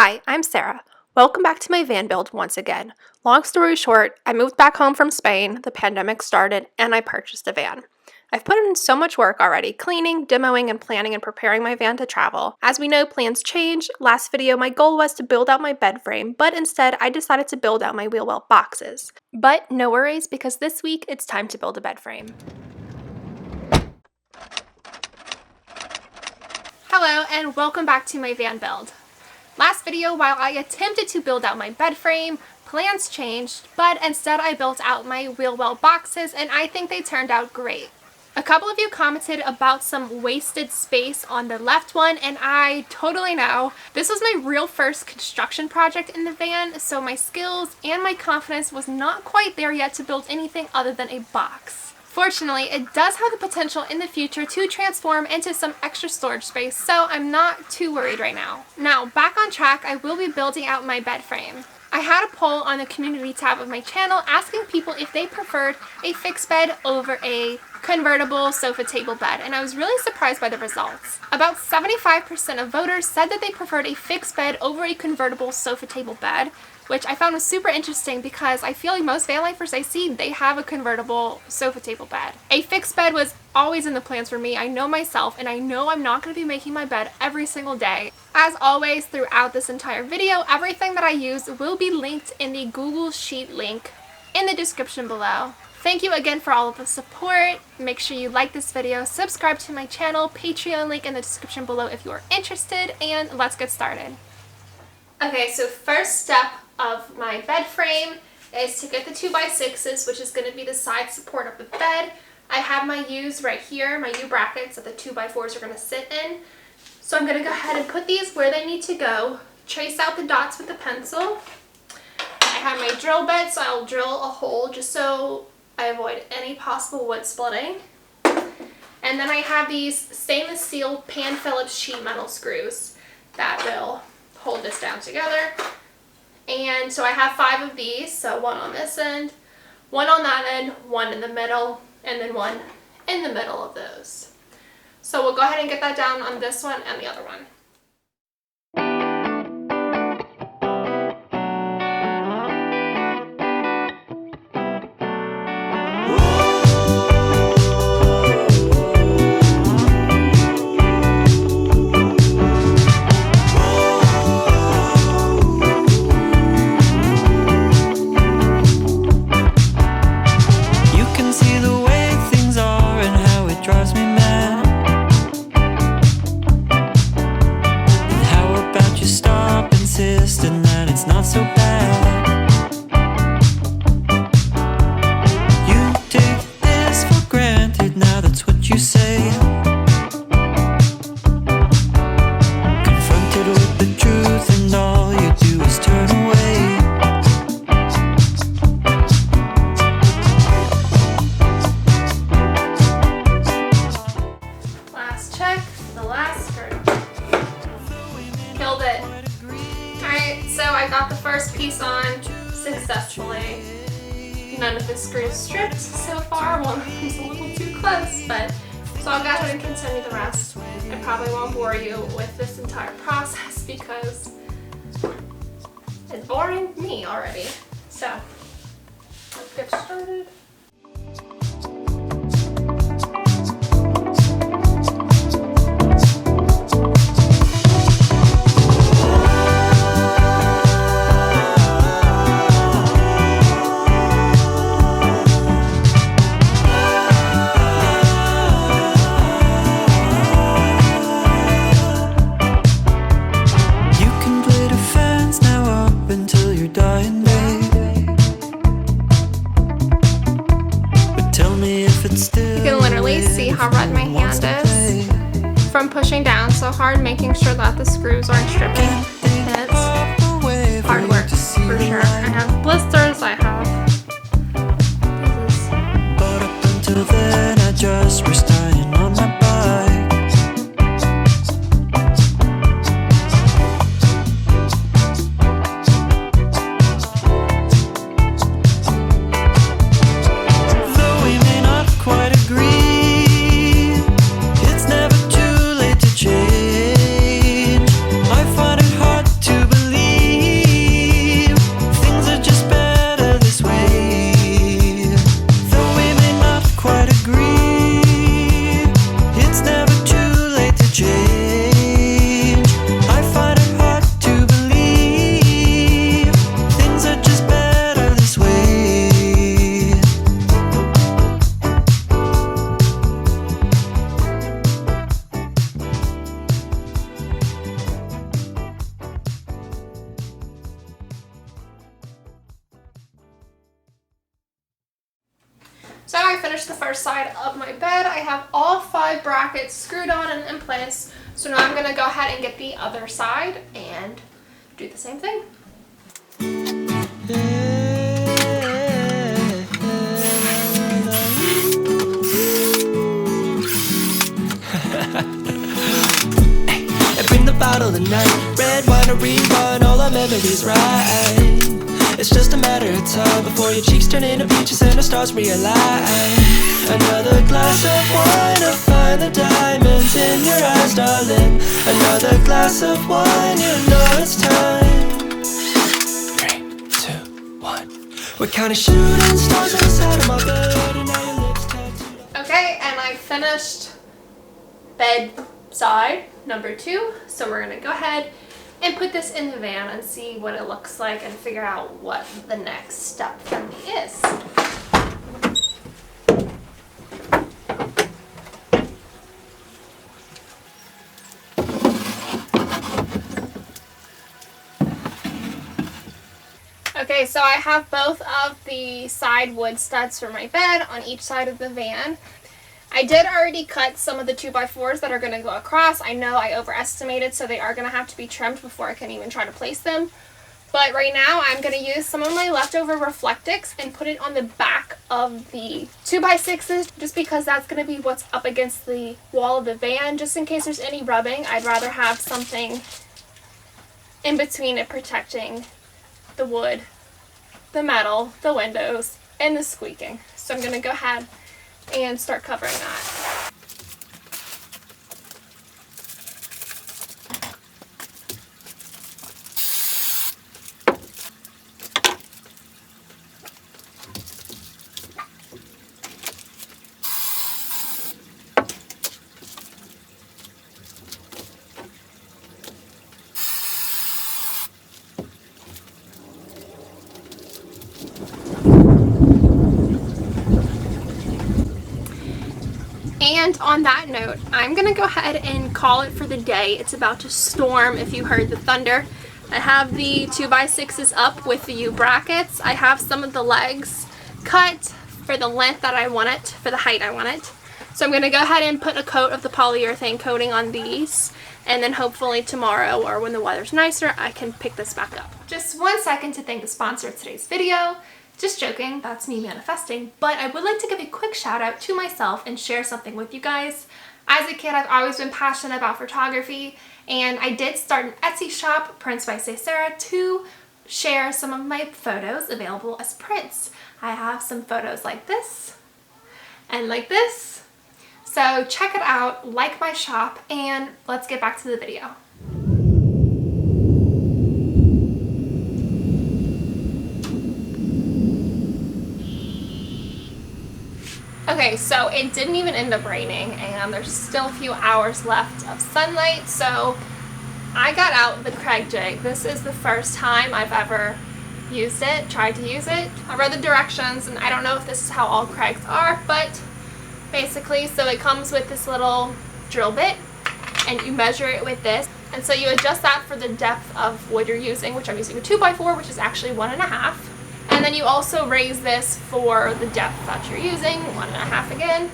Hi, I'm Sarah. Welcome back to my van build once again. Long story short, I moved back home from Spain, the pandemic started, and I purchased a van. I've put in so much work already, cleaning, demoing, and planning and preparing my van to travel. As we know, plans change. Last video, my goal was to build out my bed frame, but instead I decided to build out my wheel well boxes. But no worries, because this week it's time to build a bed frame. Hello, and welcome back to my van build. Last video, while I attempted to build out my bed frame, plans changed, but instead I built out my wheel well boxes, and I think they turned out great. A couple of you commented about some wasted space on the left one, and I totally know. This was my real first construction project in the van, so my skills and my confidence was not quite there yet to build anything other than a box. Fortunately, it does have the potential in the future to transform into some extra storage space, so I'm not too worried right now. Now, back on track, I will be building out my bed frame. I had a poll on the community tab of my channel asking people if they preferred a fixed bed over a convertible sofa table bed, and I was really surprised by the results. About 75% of voters said that they preferred a fixed bed over a convertible sofa table bed, which I found was super interesting because I feel like most van lifers I see, they have a convertible sofa table bed. A fixed bed was always in the plans for me. I know myself, and I know I'm not going to be making my bed every single day. As always, throughout this entire video, everything that I use will be linked in the Google Sheet link in the description below. Thank you again for all of the support. Make sure you like this video, subscribe to my channel, Patreon link in the description below if you are interested, and let's get started. Okay, so first step of my bed frame is to get the 2x6s, which is going to be the side support of the bed. I have my U's right here, my U brackets that the 2x4s are going to sit in. So I'm going to go ahead and put these where they need to go, trace out the dots with the pencil. I have my drill bit, so I'll drill a hole just so I avoid any possible wood splitting. And then I have these stainless steel pan Phillips sheet metal screws that will hold this down together. And so I have 5 of these, so one on this end, one on that end, one in the middle, and then one in the middle of those. So we'll go ahead and get that down on this one and the other one. Piece on successfully. None of the screws stripped so far. One of them's a little too close, but so I'll go ahead and continue the rest. I probably won't bore you with this entire process because it's boring me already. So let's get started. How red my hand is from pushing down so hard, making sure that the screws aren't stripping. And it's hard work for sure. I have blisters, I have but up until then I just was riding on my bike. Though we may not quite agree, it's never too late to change. I find it So I finished the first side of my bed. I have all 5 brackets screwed on and in place. So now I'm going to go ahead and get the other side and do the same thing. Bring the bottle tonight, red wine to rerun all our memories right. It's just a matter of time before your cheeks turn into peaches and the stars realign. Another glass of wine to find the diamonds in your eyes, darling. Another glass of wine, you know it's time. 3, 2, 1. We're counting shooting stars on the side of my bed, and now your lips tattooed. Okay, and I finished bed side number 2, so we're gonna go ahead and put this in the van and see what it looks like and figure out what the next step for me is. Okay, so I have both of the side wood studs for my bed on each side of the van. I did already cut some of the 2x4s that are going to go across. I know I overestimated, so they are going to have to be trimmed before I can even try to place them. But right now, I'm going to use some of my leftover Reflectix and put it on the back of the 2x6s, just because that's going to be what's up against the wall of the van. Just in case there's any rubbing, I'd rather have something in between it protecting the wood, the metal, the windows, and the squeaking. So I'm going to go ahead and start covering that. And on that note, I'm gonna go ahead and call it for the day. It's about to storm if you heard the thunder. I have the 2x6s up with the U brackets. I have some of the legs cut for the length that I want it, for the height I want it. So I'm gonna go ahead and put a coat of the polyurethane coating on these, and then hopefully tomorrow or when the weather's nicer, I can pick this back up. Just 1 second to thank the sponsor of today's video. Just joking, that's me manifesting, but I would like to give a quick shout out to myself and share something with you guys. As a kid, I've always been passionate about photography, and I did start an Etsy shop, Prints by Sarah, to share some of my photos available as prints. I have some photos like this and like this, so check it out, like my shop, and let's get back to the video. Okay, so it didn't even end up raining, and there's still a few hours left of sunlight, so I got out the Kreg jig. This is the first time I've ever used it, tried to use it. I read the directions, and I don't know if this is how all Kregs are, but basically, so it comes with this little drill bit, and you measure it with this, and so you adjust that for the depth of wood you're using, which I'm using a 2x4, which is actually 1.5. And then you also raise this for the depth that you're using, 1.5 again.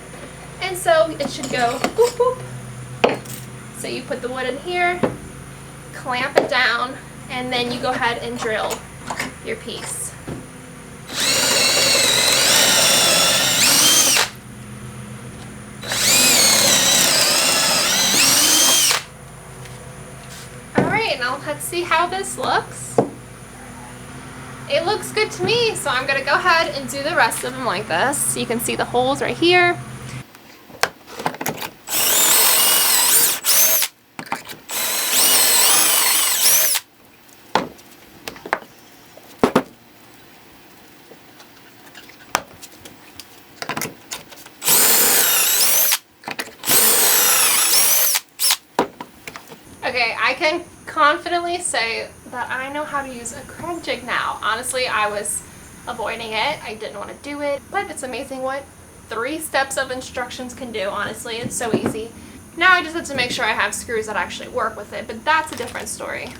And so it should go boop, boop. So you put the wood in here, clamp it down, and then you go ahead and drill your piece. Alright, now let's see how this looks. It looks good to me, so I'm going to go ahead and do the rest of them like this. So you can see the holes right here. Okay, I can confidently say that I know how to use a Kreg jig now. Honestly, I was avoiding it. I didn't want to do it, but it's amazing what 3 steps of instructions can do. Honestly, it's so easy. Now I just have to make sure I have screws that actually work with it, but that's a different story.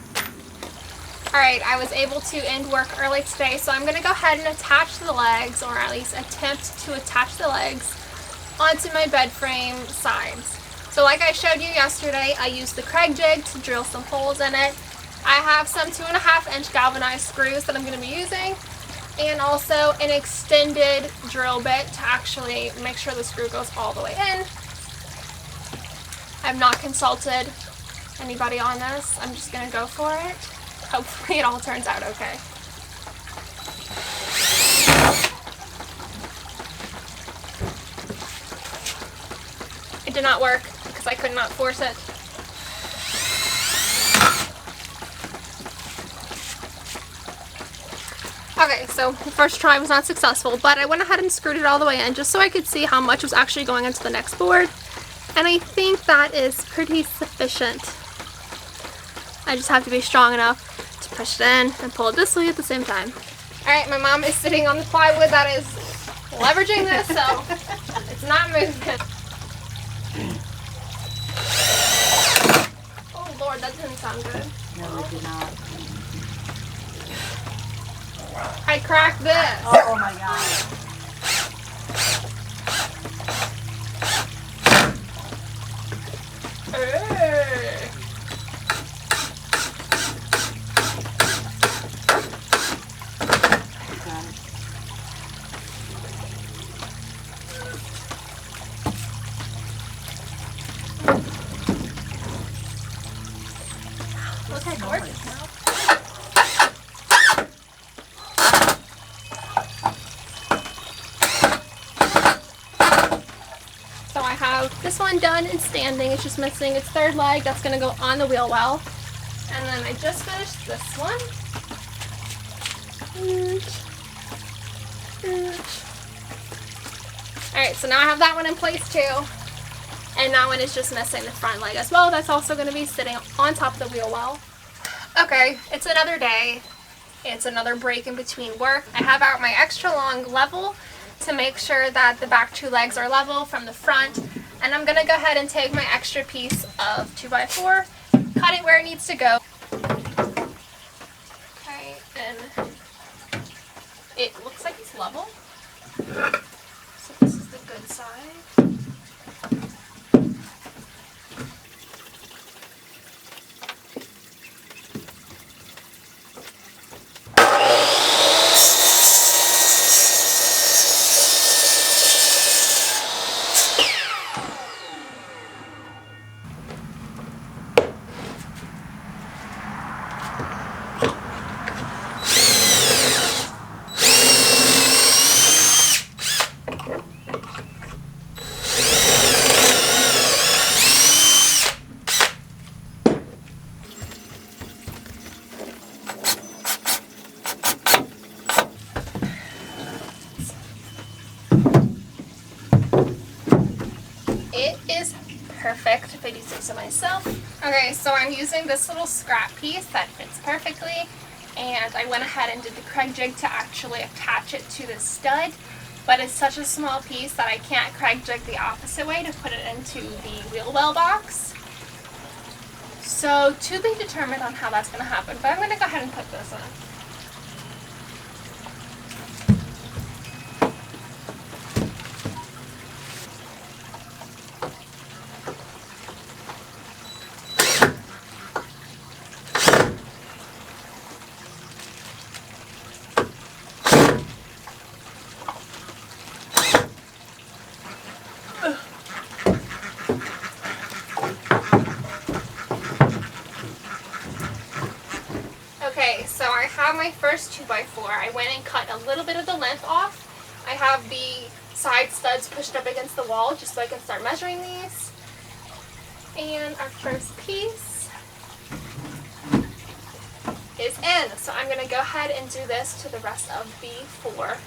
Alright, I was able to end work early today, so I'm going to go ahead and attach the legs, or at least attempt to attach the legs, onto my bed frame sides. So like I showed you yesterday, I used the Kreg jig to drill some holes in it. I have some 2.5-inch galvanized screws that I'm going to be using, and also an extended drill bit to actually make sure the screw goes all the way in. I've not consulted anybody on this. I'm just going to go for it. Hopefully it all turns out okay. It did not work because I could not force it. Okay, so the first try was not successful, but I went ahead and screwed it all the way in just so I could see how much was actually going into the next board. And I think that is pretty sufficient. I just have to be strong enough to push it in and pull it this way at the same time. Alright, my mom is sitting on the plywood that is leveraging this, so it's not moving. Oh Lord, that didn't sound good. No, it did not. I cracked this. Oh my god. Okay, gorgeous now. So I have this one done and standing. It's just missing its third leg. That's going to go on the wheel well. And then I just finished this one. Alright, so now I have that one in place too. And that one is just missing the front leg as well. That's also going to be sitting on top of the wheel well. Okay, it's another day. It's another break in between work. I have out my extra long level to make sure that the back two legs are level from the front. And I'm going to go ahead and take my extra piece of 2x4, cut it where it needs to go. Okay, and it looks like it's level. So this is the good side. It is perfect if I do say so myself. Okay, so I'm using this little scrap piece that fits perfectly, and I went ahead and did the Kreg jig to actually attach it to the stud, but it's such a small piece that I can't Kreg jig the opposite way to put it into the wheel well box. So to be determined on how that's going to happen, but I'm going to go ahead and put this in. Okay, so I have my first 2x4. I went and cut a little bit of the length off. I have the side studs pushed up against the wall just so I can start measuring these. And our first piece is in. So I'm going to go ahead and do this to the rest of the 4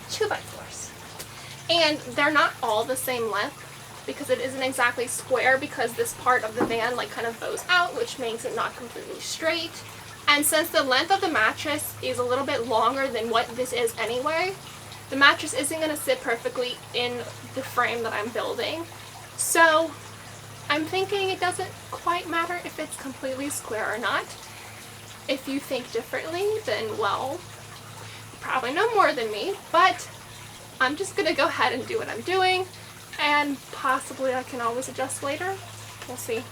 2x4s. And they're not all the same length because it isn't exactly square, because this part of the van like kind of bows out, which makes it not completely straight. And since the length of the mattress is a little bit longer than what this is anyway, the mattress isn't going to sit perfectly in the frame that I'm building. So I'm thinking it doesn't quite matter if it's completely square or not. If you think differently, then well, you probably know more than me, but I'm just gonna go ahead and do what I'm doing, and possibly I can always adjust later. We'll see.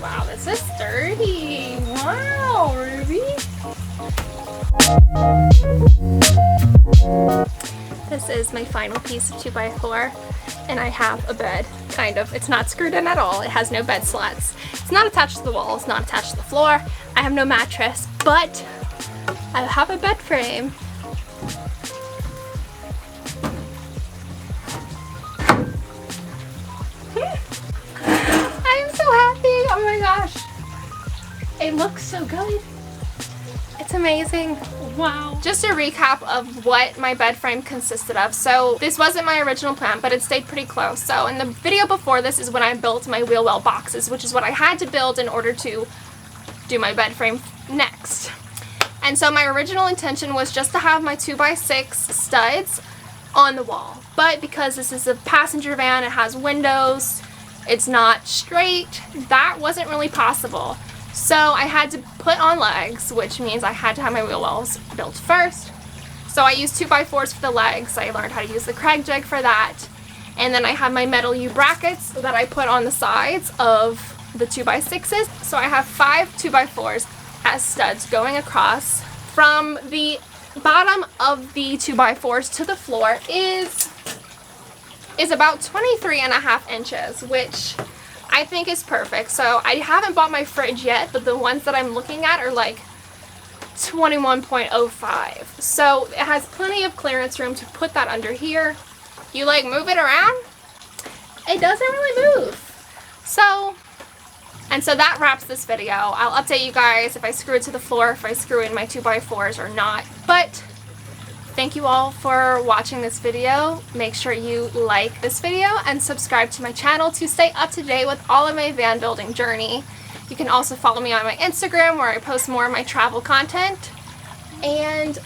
Wow, this is sturdy. Wow, Ruby. This is my final piece of 2x4, and I have a bed, kind of. It's not screwed in at all. It has no bed slats. It's not attached to the wall. It's not attached to the floor. I have no mattress, but I have a bed frame. I am so happy. Oh my gosh. It looks so good. It's amazing. Wow. Just a recap of what my bed frame consisted of. So this wasn't my original plan, but it stayed pretty close. So in the video before this is when I built my wheel well boxes, which is what I had to build in order to do my bed frame next. And so my original intention was just to have my 2x6 studs on the wall. But because this is a passenger van, it has windows, it's not straight, that wasn't really possible. So I had to put on legs, which means I had to have my wheel wells built first. So I used 2x4s for the legs. I learned how to use the Kreg jig for that. And then I have my metal U brackets that I put on the sides of the 2x6s. So I have 5 2x4s as studs going across. From the bottom of the 2x4s to the floor is about 23.5 inches, which I think is perfect. So I haven't bought my fridge yet, but the ones that I'm looking at are like 21.05. So it has plenty of clearance room to put that under here. You like move it around, it doesn't really move. So that wraps this video. I'll update you guys if I screw it to the floor, if I screw in my 2x4s or not. But thank you all for watching this video. Make sure you like this video and subscribe to my channel to stay up to date with all of my van building journey. You can also follow me on my Instagram where I post more of my travel content. And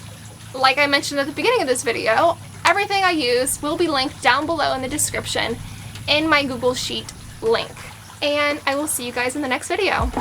like I mentioned at the beginning of this video, everything I use will be linked down below in the description in my Google Sheet link. And I will see you guys in the next video.